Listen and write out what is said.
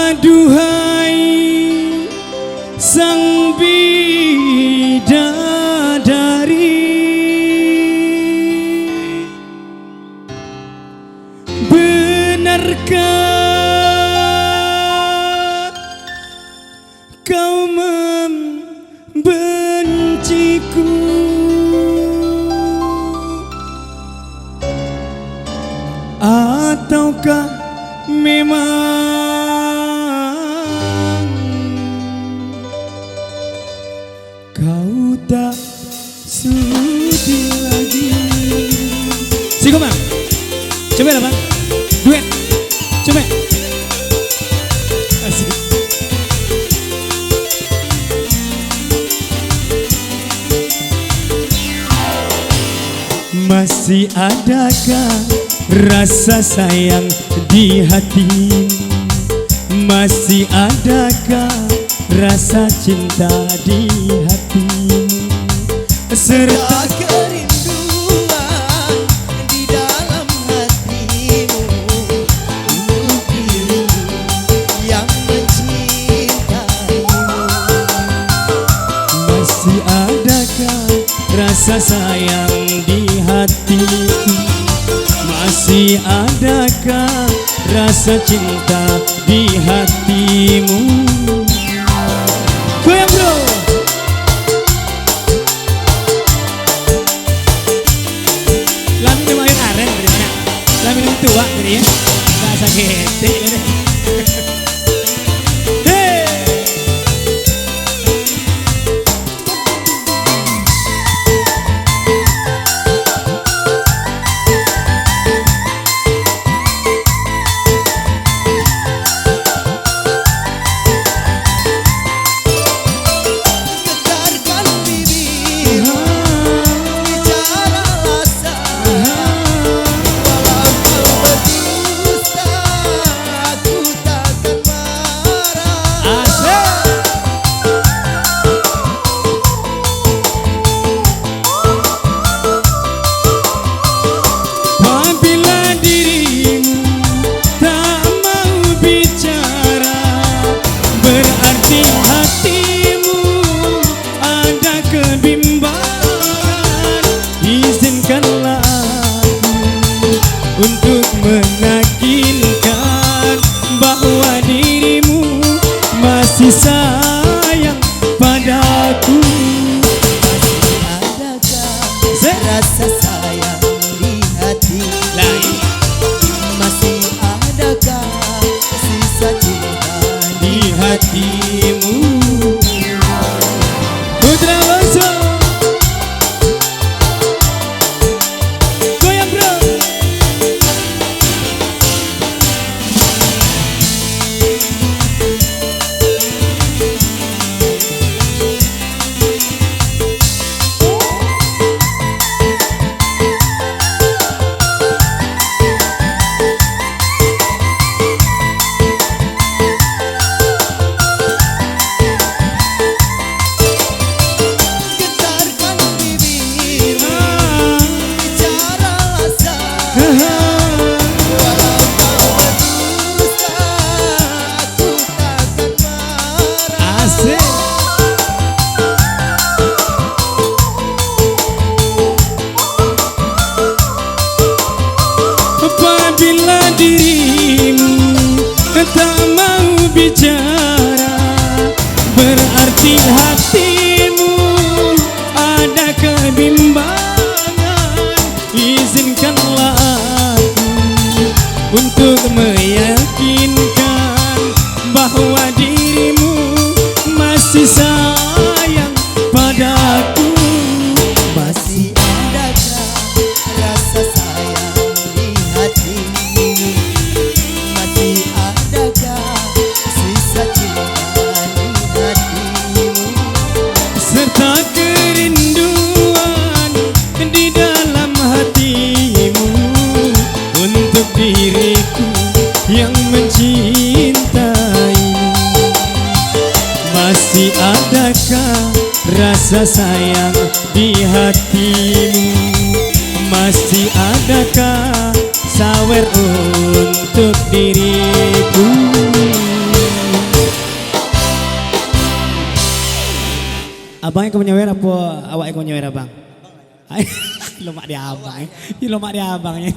Aduhai sang bidadari, benarkah kau membenciku? Ataukah memang kau tak sudi lagi? Si Komang, coba lah Bang, duet, coba. Asik. Masih adakah rasa sayang di hati? Masih adakah rasa cinta di hati? Serta kerinduan di dalam hatimu untuk dirimu yang mencintaimu. masih adakah rasa sayang di hatiku? Masih adakah rasa cinta di hatimu? Goyang bro. Lamin minum air aren dari mana? Lamin minum tua dari ya? Gak sakit. Untuk meyakinkan bahwa dirimu masih sayang padaku. Masih adakah rasa sayang di hati? Masih adakah sisa cinta Di hatimu? Putra Bangsa, goyang bro. Apabila dirimu tak mau bicara, berarti hatimu ada kebimbangan. Izinkanlah aku untuk meyakinkan bahwa dirimu masih sayang padaku. Masih adakah rasa sayang di hatimu? Masih adakah sisa cinta di hatimu? Serta kerinduan di dalam hatimu untuk diriku yang mencintaimu. Masih adakah rasa sayang di hatimu? Masih adakah sawer untuk diriku? Abangnya kamu nyawer apa awaknya kamu nyawer abang? Lemak dia abang. Ini lemak dia abangnya.